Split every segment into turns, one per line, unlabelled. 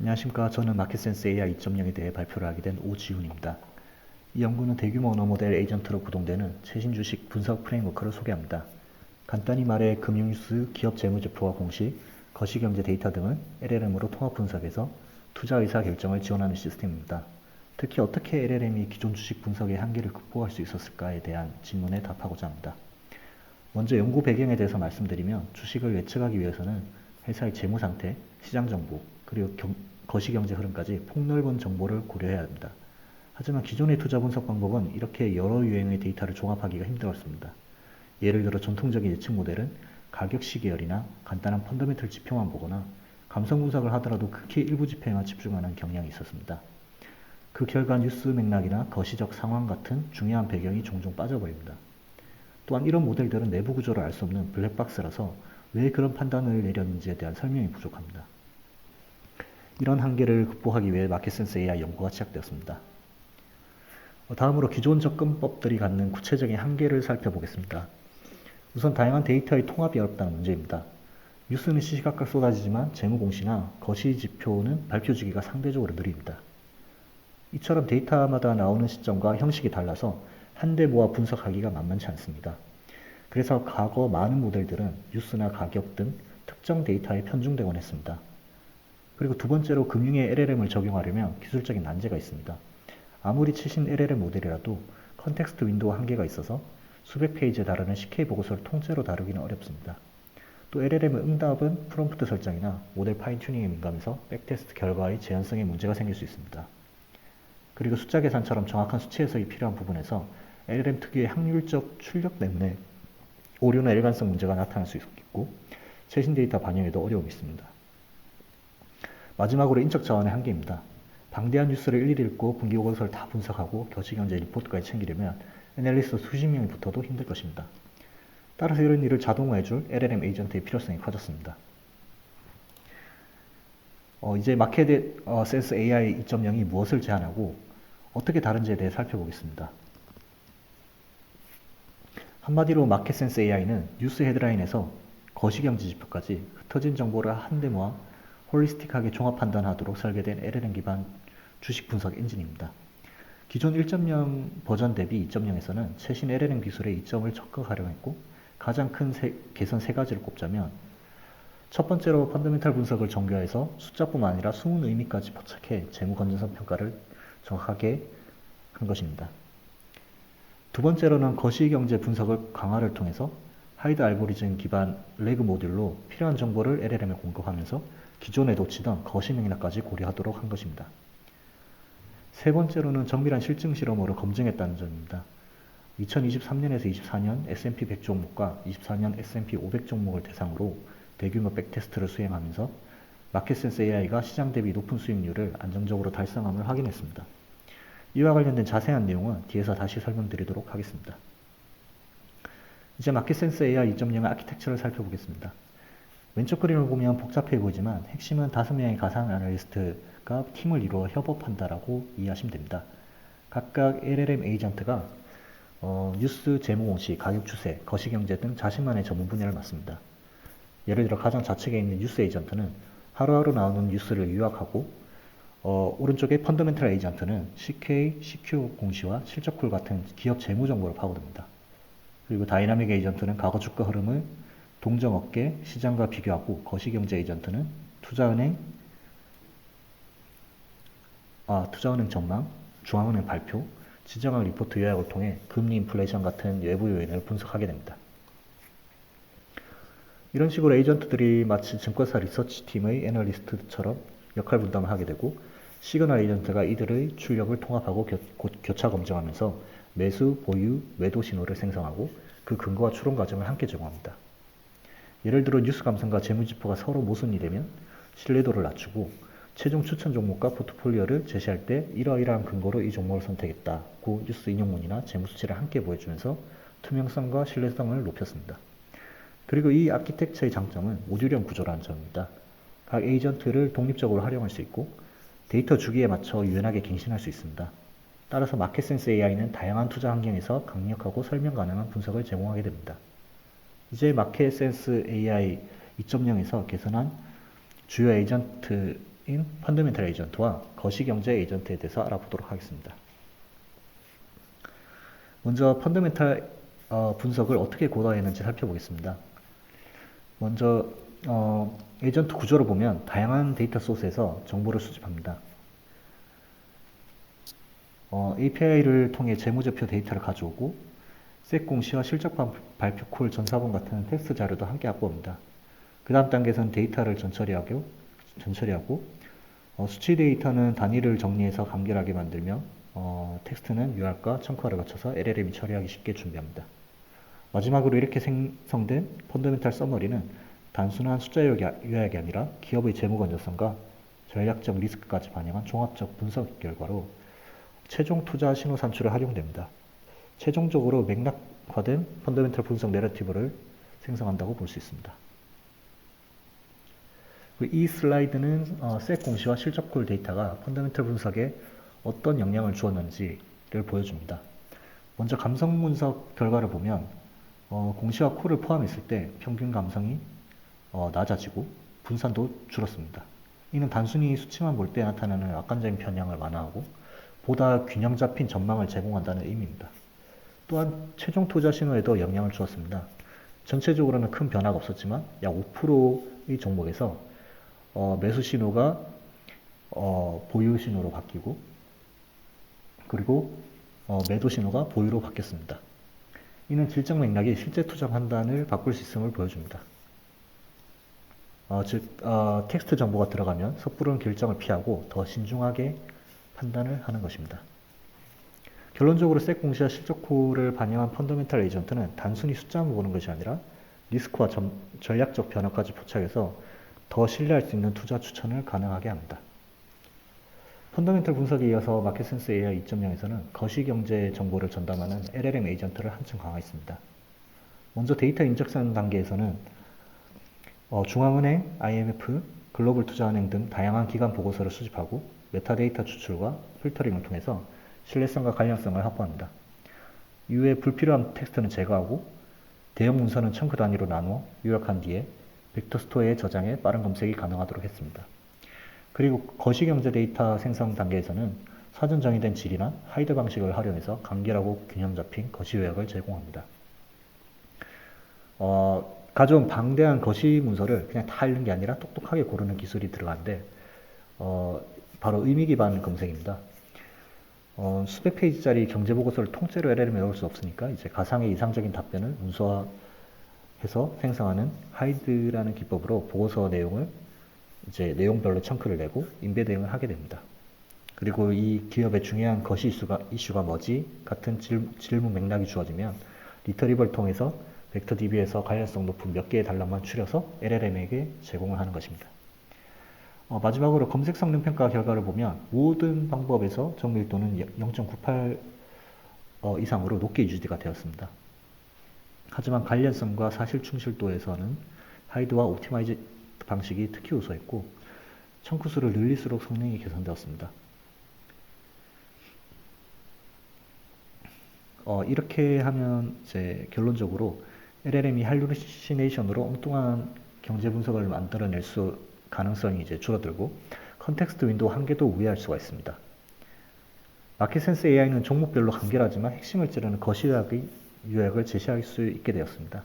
안녕하십니까. 저는 마켓센스 AI 2.0에 대해 발표를 하게 된 오지훈입니다. 이 연구는 대규모 언어모델 에이전트로 구동되는 최신 주식 분석 프레임워크를 소개합니다. 간단히 말해 금융뉴스, 기업 재무제표와 공시, 거시경제 데이터 등을 LLM으로 통합 분석해서 투자 의사 결정을 지원하는 시스템입니다. 특히 어떻게 LLM이 기존 주식 분석의 한계를 극복할 수 있었을까에 대한 질문에 답하고자 합니다. 먼저 연구 배경에 대해서 말씀드리면 주식을 예측하기 위해서는 회사의 재무 상태, 시장 정보, 그리고 거시경제 흐름까지 폭넓은 정보를 고려해야 합니다. 하지만 기존의 투자 분석 방법은 이렇게 여러 유형의 데이터를 종합하기가 힘들었습니다. 예를 들어 전통적인 예측 모델은 가격 시계열이나 간단한 펀더멘털 지표만 보거나 감성 분석을 하더라도 극히 일부 지표에만 집중하는 경향이 있었습니다. 그 결과 뉴스 맥락이나 거시적 상황 같은 중요한 배경이 종종 빠져버립니다. 또한 이런 모델들은 내부 구조를 알 수 없는 블랙박스라서 왜 그런 판단을 내렸는지에 대한 설명이 부족합니다. 이런 한계를 극복하기 위해 마켓센스 AI 연구가 시작되었습니다. 다음으로 기존 접근법들이 갖는 구체적인 한계를 살펴보겠습니다. 우선 다양한 데이터의 통합이 어렵다는 문제입니다. 뉴스는 시시각각 쏟아지지만 재무공시나 거시지표는 발표 주기가 상대적으로 느립니다. 이처럼 데이터마다 나오는 시점과 형식이 달라서 한데 모아 분석하기가 만만치 않습니다. 그래서 과거 많은 모델들은 뉴스나 가격 등 특정 데이터에 편중되곤 했습니다. 그리고 두 번째로 금융의 LLM을 적용하려면 기술적인 난제가 있습니다. 아무리 최신 LLM 모델이라도 컨텍스트 윈도우 한계가 있어서 수백 페이지에 달하는 CK 보고서를 통째로 다루기는 어렵습니다. 또 LLM의 응답은 프롬프트 설정이나 모델 파인 튜닝에 민감해서 백테스트 결과의 재현성에 문제가 생길 수 있습니다. 그리고 숫자 계산처럼 정확한 수치 해석이 필요한 부분에서 LLM 특유의 확률적 출력 때문에 오류나 일관성 문제가 나타날 수 있고 최신 데이터 반영에도 어려움이 있습니다. 마지막으로 인적 자원의 한계입니다. 방대한 뉴스를 일일이 읽고 분기 보고서를 다 분석하고 거시경제 리포트까지 챙기려면 애널리스트 수십 명이 붙어도 힘들 것입니다. 따라서 이런 일을 자동화해줄 LLM 에이전트의 필요성이 커졌습니다. 이제 마켓센스 AI 2.0이 무엇을 제안하고 어떻게 다른지에 대해 살펴보겠습니다. 한마디로 마켓센스 AI는 뉴스 헤드라인에서 거시경제 지표까지 흩어진 정보를 한데 모아 홀리스틱하게 종합 판단하도록 설계된 LLM 기반 주식 분석 엔진입니다. 기존 1.0 버전 대비 2.0에서는 최신 LLM 기술의 이점을 적극 활용했고 가장 큰 개선 세 가지를 꼽자면 첫 번째로 펀더멘탈 분석을 정교화해서 숫자뿐만 아니라 숨은 의미까지 포착해 재무 건전성 평가를 정확하게 한 것입니다. 두 번째로는 거시경제 분석을 강화를 통해서 하이드 알고리즘 기반 레그 모듈로 필요한 정보를 LLM에 공급하면서 기존에 놓치던 거시 맥락까지 고려하도록 한 것입니다. 세 번째로는 정밀한 실증 실험으로 검증했다는 점입니다. 2023년에서 24년 S&P 100 종목과 24년 S&P 500 종목을 대상으로 대규모 백테스트를 수행하면서 마켓센스 AI가 시장 대비 높은 수익률을 안정적으로 달성함을 확인했습니다. 이와 관련된 자세한 내용은 뒤에서 다시 설명드리도록 하겠습니다. 이제 마켓센스 AI 2.0의 아키텍처를 살펴보겠습니다. 왼쪽 그림을 보면 복잡해 보이지만 핵심은 5명의 가상 애널리스트가 팀을 이루어 협업한다라고 이해하시면 됩니다. 각각 LLM 에이전트가 뉴스, 재무공시, 가격 추세, 거시경제 등 자신만의 전문 분야를 맡습니다. 예를 들어 가장 좌측에 있는 뉴스 에이전트는 하루하루 나오는 뉴스를 요약하고 오른쪽에 펀더멘털 에이전트는 CK, CQ 공시와 실적쿨 같은 기업 재무 정보를 파고듭니다. 그리고 다이나믹 에이전트는 과거 주가 흐름을 동종업계, 시장과 비교하고 거시경제 에이전트는 투자은행 전망, 중앙은행 발표, 지정학 리포트 요약을 통해 금리 인플레이션 같은 외부 요인을 분석하게 됩니다. 이런 식으로 에이전트들이 마치 증권사 리서치팀의 애널리스트처럼 역할 분담을 하게 되고 시그널 에이전트가 이들의 출력을 통합하고 교차 검증하면서 매수, 보유, 매도 신호를 생성하고 그 근거와 추론 과정을 함께 제공합니다. 예를 들어 뉴스 감성과 재무지표가 서로 모순이 되면 신뢰도를 낮추고 최종 추천 종목과 포트폴리오를 제시할 때 이러이러한 근거로 이 종목을 선택했다고 뉴스 인용문이나 재무수치를 함께 보여주면서 투명성과 신뢰성을 높였습니다. 그리고 이 아키텍처의 장점은 모듈형 구조라는 점입니다. 각 에이전트를 독립적으로 활용할 수 있고 데이터 주기에 맞춰 유연하게 갱신할 수 있습니다. 따라서 마켓센스 AI는 다양한 투자 환경에서 강력하고 설명 가능한 분석을 제공하게 됩니다. 이제 마켓센스 AI 2.0에서 개선한 주요 에이전트의 펀더멘탈 에이전트와 거시경제 에이전트에 대해서 알아보도록 하겠습니다. 먼저 펀더멘탈 분석을 어떻게 고도화했는지 살펴보겠습니다. 먼저 에이전트 구조를 보면 다양한 데이터 소스에서 정보를 수집합니다. API를 통해 재무제표 데이터를 가져오고 셋 공시와 실적 발표 콜 전사본 같은 텍스트 자료도 함께 확보합니다. 그 다음 단계에서는 데이터를 전처리하고 수치 데이터는 단위를 정리해서 간결하게 만들며 텍스트는 UR과 청구화를 거쳐서 LLM이 처리하기 쉽게 준비합니다. 마지막으로 이렇게 생성된 펀더멘탈 서머리는 단순한 숫자 요약이 아니라 기업의 재무 건전성과 전략적 리스크까지 반영한 종합적 분석 결과로 최종 투자 신호 산출에 활용됩니다. 최종적으로 맥락화된 펀더멘탈 분석 내러티브를 생성한다고 볼 수 있습니다. 이 슬라이드는 셋 공시와 실적 콜 데이터가 펀더멘탈 분석에 어떤 영향을 주었는지를 보여줍니다. 먼저 감성 분석 결과를 보면 공시와 콜을 포함했을 때 평균 감성이 낮아지고 분산도 줄었습니다. 이는 단순히 수치만 볼 때 나타나는 악감적인 편향을 완화하고 보다 균형 잡힌 전망을 제공한다는 의미입니다. 또한 최종 투자 신호에도 영향을 주었습니다. 전체적으로는 큰 변화가 없었지만 약 5%의 종목에서 매수 신호가 보유 신호로 바뀌고 그리고 매도 신호가 보유로 바뀌었습니다. 이는 질적 맥락이 실제 투자 판단을 바꿀 수 있음을 보여줍니다. 텍스트 정보가 들어가면 섣부른 결정을 피하고 더 신중하게 판단을 하는 것입니다. 결론적으로 셋 공시와 실적 콜을 반영한 펀더멘탈 에이전트는 단순히 숫자만 보는 것이 아니라 리스크와 전략적 변화까지 포착해서 더 신뢰할 수 있는 투자 추천을 가능하게 합니다. 펀더멘탈 분석에 이어서 마켓센스 AI 2.0에서는 거시경제 정보를 전담하는 LLM 에이전트를 한층 강화했습니다. 먼저 데이터 인적성 단계에서는 중앙은행, IMF, 글로벌 투자은행 등 다양한 기관 보고서를 수집하고 메타데이터 추출과 필터링을 통해서 신뢰성과 관련성을 확보합니다. 이후에 불필요한 텍스트는 제거하고 대형 문서는 청크 단위로 나누어 요약한 뒤에 벡터 스토어에 저장해 빠른 검색이 가능하도록 했습니다. 그리고 거시경제 데이터 생성 단계에서는 사전 정의된 질이나 하이드 방식을 활용해서 간결하고 균형 잡힌 거시 요약을 제공합니다. 가져온 방대한 거시 문서를 그냥 다 읽는 게 아니라 똑똑하게 고르는 기술이 들어가는데 바로 의미 기반 검색입니다. 수백 페이지짜리 경제보고서를 통째로 LLM에 넣을 수 없으니까 이제 가상의 이상적인 답변을 문서화해서 생성하는 하이드라는 기법으로 보고서 내용을 이제 내용별로 청크를 내고 인베 대응을 하게 됩니다. 그리고 이 기업의 중요한 거시 이슈가 뭐지? 같은 질문 맥락이 주어지면 리터리버를 통해서 벡터DB에서 관련성 높은 몇 개의 단락만 추려서 LLM에게 제공을 하는 것입니다. 마지막으로 검색 성능 평가 결과를 보면 모든 방법에서 정밀도는 0.98 이상으로 높게 유지가 되었습니다. 하지만 관련성과 사실 충실도에서는 하이드와 옵티마이즈 방식이 특히 우수했고 청구수를 늘릴수록 성능이 개선되었습니다. 이렇게 하면 이제 결론적으로 LLM이 할루시네이션으로 엉뚱한 경제 분석을 만들어낼 가능성이 이제 줄어들고 컨텍스트 윈도우 한계도 우회할 수가 있습니다. 마켓센스 AI는 종목별로 간결하지만 핵심을 찌르는 거시 요약을 제시할 수 있게 되었습니다.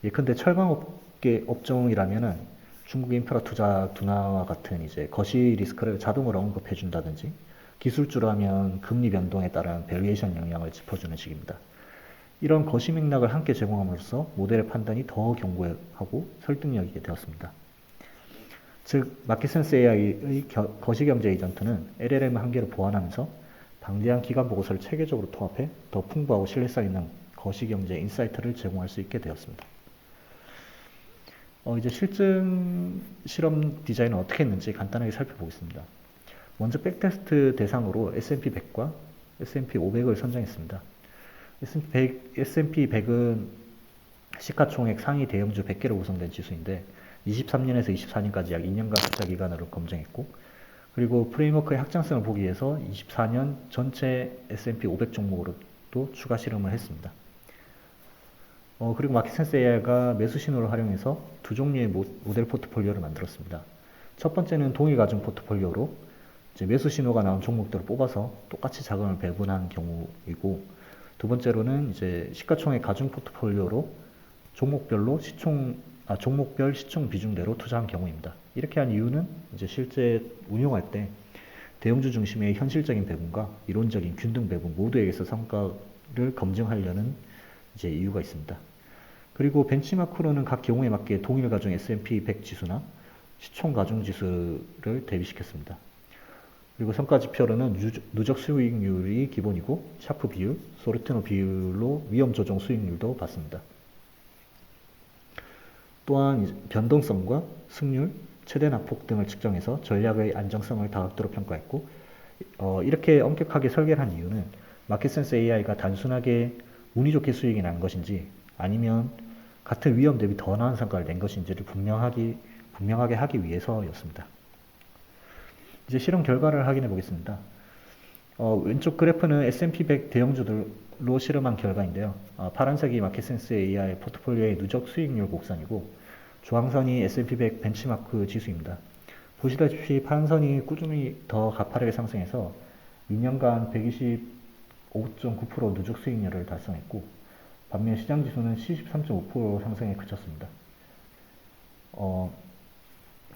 예컨대 철강업계 업종이라면은 중국 인프라 투자 둔화와 같은 이제 거시 리스크를 자동으로 언급해 준다든지 기술주라면 금리 변동에 따른 밸류에이션 영향을 짚어주는 식입니다. 이런 거시 맥락을 함께 제공함으로써 모델의 판단이 더 견고하고 설득력 있게 되었습니다. 즉, 마켓센스 AI의 거시경제 에이전트는 LLM 한계를 보완하면서 방대한 기관 보고서를 체계적으로 통합해 더 풍부하고 신뢰성 있는 거시경제 인사이트를 제공할 수 있게 되었습니다. 이제 실증 실험 디자인을 어떻게 했는지 간단하게 살펴보겠습니다. 먼저 백테스트 대상으로 S&P 100과 S&P 500을 선정했습니다. S&P 100은 시가총액 상위 대형주 100개로 구성된 지수인데 23년에서 24년까지 약 2년간 투자 기간으로 검증했고 그리고 프레임워크의 확장성을 보기 위해서 24년 전체 S&P 500 종목으로도 추가 실험을 했습니다. 그리고 마켓센스 AI가 매수 신호를 활용해서 두 종류의 모델 포트폴리오를 만들었습니다. 첫 번째는 동일 가중 포트폴리오로 이제 매수 신호가 나온 종목들을 뽑아서 똑같이 자금을 배분한 경우이고, 두 번째로는 이제 시가총액 가중 포트폴리오로 종목별 시총 비중대로 투자한 경우입니다. 이렇게 한 이유는 이제 실제 운용할 때 대형주 중심의 현실적인 배분과 이론적인 균등 배분 모두에게서 성과를 검증하려는 이제 이유가 있습니다. 그리고 벤치마크로는 각 경우에 맞게 동일 가중 S&P 100 지수나 시총 가중 지수를 대비시켰습니다. 그리고 성과 지표로는 누적 수익률이 기본이고 샤프 비율, 소르티노 비율로 위험 조정 수익률도 봤습니다. 또한 변동성과 승률, 최대 낙폭 등을 측정해서 전략의 안정성을 다각도로 평가했고, 이렇게 엄격하게 설계를 한 이유는 마켓센스 AI가 단순하게 운이 좋게 수익이 난 것인지 아니면 같은 위험 대비 더 나은 성과를 낸 것인지를 분명하게 하기 위해서였습니다. 이제 실험 결과를 확인해 보겠습니다. 왼쪽 그래프는 S&P 100 대형주들로 실험한 결과인데요. 파란색이 마켓센스 AI 포트폴리오의 누적 수익률 곡선이고, 주황선이 S&P 100 벤치마크 지수입니다. 보시다시피 파란선이 꾸준히 더 가파르게 상승해서 2년간 125.9% 누적 수익률을 달성했고, 반면 시장지수는 73.5% 상승에 그쳤습니다.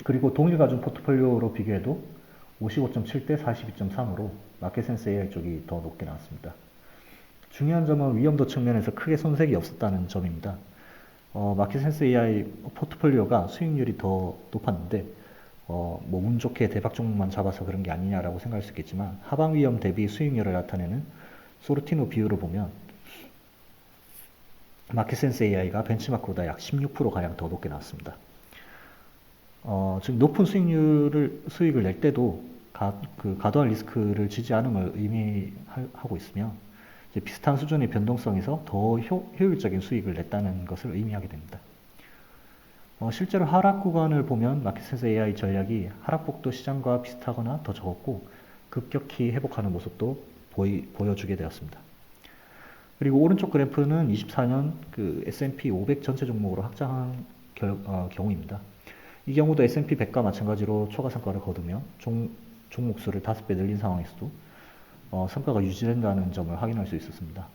그리고 동일 가중 포트폴리오로 비교해도 55.7대 42.3으로 마켓센스 AI 쪽이 더 높게 나왔습니다. 중요한 점은 위험도 측면에서 크게 손색이 없었다는 점입니다. 마켓센스 AI 포트폴리오가 수익률이 더 높았는데 운 좋게 대박 종목만 잡아서 그런 게 아니냐라고 생각할 수 있겠지만, 하방 위험 대비 수익률을 나타내는 소르티노 비율을 보면 마켓센스 AI가 벤치마크보다 약 16%가량 더 높게 나왔습니다. 즉 높은 수익을 낼 때도 과도한 리스크를 지지 않음을 의미하고 있으며, 이제 비슷한 수준의 변동성에서 더 효율적인 수익을 냈다는 것을 의미하게 됩니다. 실제로 하락 구간을 보면 마켓센스 AI 전략이 하락폭도 시장과 비슷하거나 더 적었고 급격히 회복하는 모습도 보여주게 되었습니다. 그리고 오른쪽 그래프는 24년 S&P 500 전체 종목으로 확장한 경우입니다. 이 경우도 S&P 100과 마찬가지로 초과 성과를 거두며 종목 수를 5배 늘린 상황에서도 성과가 유지된다는 점을 확인할 수 있었습니다.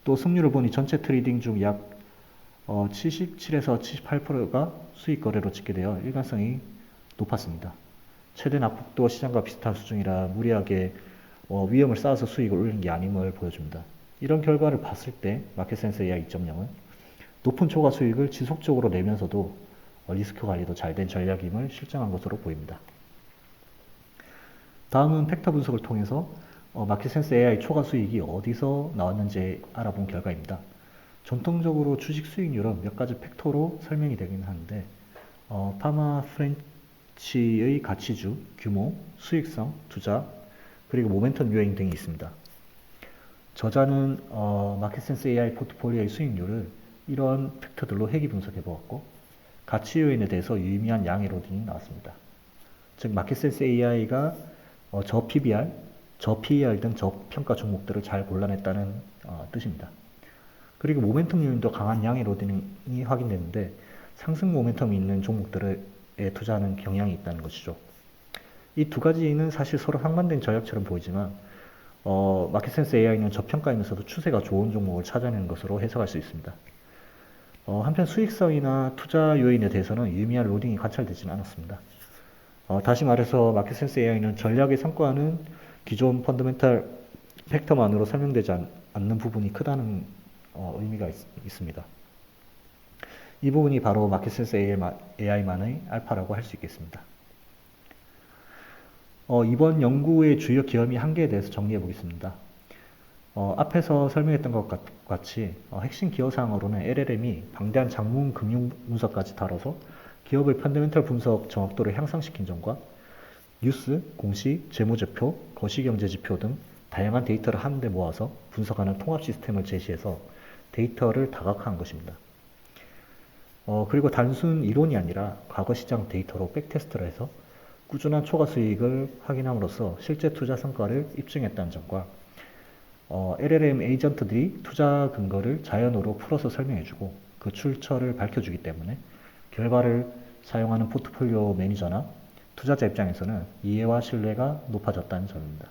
또 승률을 보니 전체 트레이딩 중 약 77에서 78%가 수익 거래로 집계되어 일관성이 높았습니다. 최대 낙폭도 시장과 비슷한 수준이라 무리하게 위험을 쌓아서 수익을 올린 게 아님을 보여줍니다. 이런 결과를 봤을 때 마켓센스 AI 2.0은 높은 초과 수익을 지속적으로 내면서도 리스크 관리도 잘 된 전략임을 실증한 것으로 보입니다. 다음은 팩터 분석을 통해서 마켓센스 AI 초과 수익이 어디서 나왔는지 알아본 결과입니다. 전통적으로 주식 수익률은 몇 가지 팩터로 설명이 되긴 하는데, 파마 프렌치의 가치주, 규모, 수익성, 투자, 그리고 모멘텀 요인 등이 있습니다. 저자는 마켓센스 AI 포트폴리오의 수익률을 이런 팩터들로 회귀 분석해 보았고, 가치 요인에 대해서 유의미한 양의 로딩이 나왔습니다. 즉 마켓센스 AI가 저 PBR, 저 PER 등 저평가 종목들을 잘 골라냈다는 뜻입니다. 그리고 모멘텀 요인도 강한 양의 로딩이 확인되는데, 상승 모멘텀이 있는 종목들에 투자하는 경향이 있다는 것이죠. 이 두 가지는 사실 서로 상반된 전략처럼 보이지만 마켓센스 AI는 저평가이면서도 추세가 좋은 종목을 찾아내는 것으로 해석할 수 있습니다. 한편 수익성이나 투자 요인에 대해서는 유의미한 로딩이 관찰되지는 않았습니다. 다시 말해서 마켓센스 AI는 전략의 성과는 기존 펀더멘탈 팩터만으로 설명되지 않는 부분이 크다는 의미가 있습니다. 이 부분이 바로 마켓센스 AI만의 알파라고 할 수 있겠습니다. 이번 연구의 주요 기여미 한계에 대해서 정리해 보겠습니다. 앞에서 설명했던 것 같이 핵심 기여사항으로는 LLM이 방대한 장문 금융 분석까지 다뤄서 기업의 펀더멘털 분석 정확도를 향상시킨 점과 뉴스, 공시, 재무제표, 거시경제지표 등 다양한 데이터를 한데 모아서 분석하는 통합 시스템을 제시해서 데이터를 다각화한 것입니다. 그리고 단순 이론이 아니라 과거 시장 데이터로 백테스트를 해서 꾸준한 초과 수익을 확인함으로써 실제 투자 성과를 입증했다는 점과 LLM 에이전트들이 투자 근거를 자연어로 풀어서 설명해주고 그 출처를 밝혀주기 때문에 결과를 사용하는 포트폴리오 매니저나 투자자 입장에서는 이해와 신뢰가 높아졌다는 점입니다.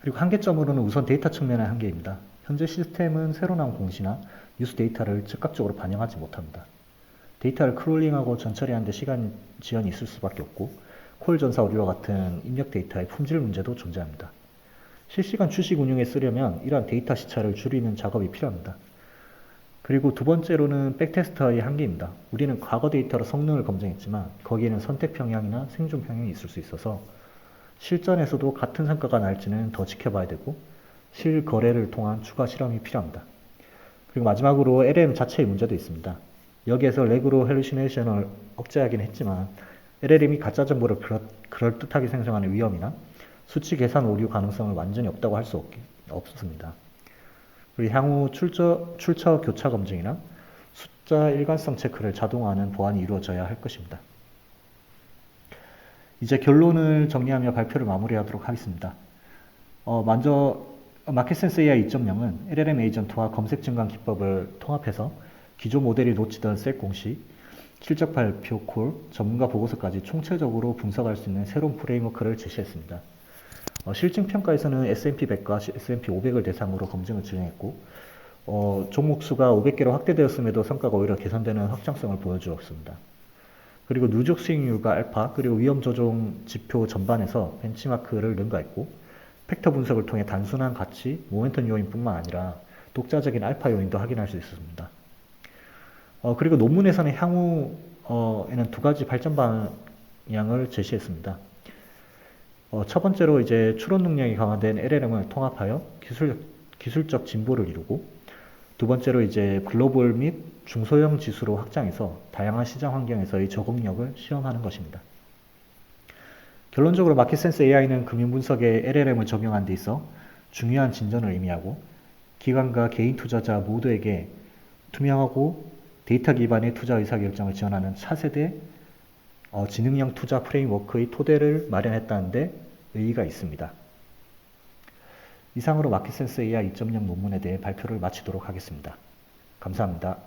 그리고 한계점으로는 우선 데이터 측면의 한계입니다. 현재 시스템은 새로 나온 공시나 뉴스 데이터를 즉각적으로 반영하지 못합니다. 데이터를 크롤링하고 전처리하는 데 시간 지연이 있을 수밖에 없고 콜 전사 오류와 같은 입력 데이터의 품질 문제도 존재합니다. 실시간 주식 운용에 쓰려면 이러한 데이터 시차를 줄이는 작업이 필요합니다. 그리고 두 번째로는 백테스터의 한계입니다. 우리는 과거 데이터로 성능을 검증했지만 거기에는 선택 평형이나 생존 평형이 있을 수 있어서 실전에서도 같은 성과가 날지는 더 지켜봐야 되고 실거래를 통한 추가 실험이 필요합니다. 그리고 마지막으로 LLM 자체의 문제도 있습니다. 여기에서 렉으로 헬루시네이션을 억제하긴 했지만 LLM이 가짜 정보를 그럴듯하게 생성하는 위험이나 수치 계산 오류 가능성을 완전히 없다고 할 수 없습니다. 그리고 향후 출처 교차 검증이나 숫자 일관성 체크를 자동화하는 보안이 이루어져야 할 것입니다. 이제 결론을 정리하며 발표를 마무리하도록 하겠습니다. 먼저 마켓센스 AI 2.0은 LLM 에이전트와 검색 증강 기법을 통합해서 기존 모델이 놓치던 셀 공식, 실적 발표 콜, 전문가 보고서까지 총체적으로 분석할 수 있는 새로운 프레임워크를 제시했습니다. 실증 평가에서는 S&P 100과 S&P 500을 대상으로 검증을 진행했고 종목 수가 500개로 확대되었음에도 성과가 오히려 개선되는 확장성을 보여주었습니다. 그리고 누적 수익률과 알파, 그리고 위험 조정 지표 전반에서 벤치마크를 능가했고 팩터 분석을 통해 단순한 가치, 모멘텀 요인뿐만 아니라 독자적인 알파 요인도 확인할 수 있었습니다. 그리고 논문에서는 향후에는 두 가지 발전 방향을 제시했습니다. 첫 번째로 이제 추론 능력이 강화된 LLM을 통합하여 기술적 진보를 이루고, 두 번째로 이제 글로벌 및 중소형 지수로 확장해서 다양한 시장 환경에서의 적응력을 시험하는 것입니다. 결론적으로 마켓센스 AI는 금융 분석에 LLM을 적용한 데 있어 중요한 진전을 의미하고 기관과 개인 투자자 모두에게 투명하고 데이터 기반의 투자 의사결정을 지원하는 차세대 지능형 투자 프레임워크의 토대를 마련했다는 데 의의가 있습니다. 이상으로 마켓센스 AI 2.0 논문에 대해 발표를 마치도록 하겠습니다. 감사합니다.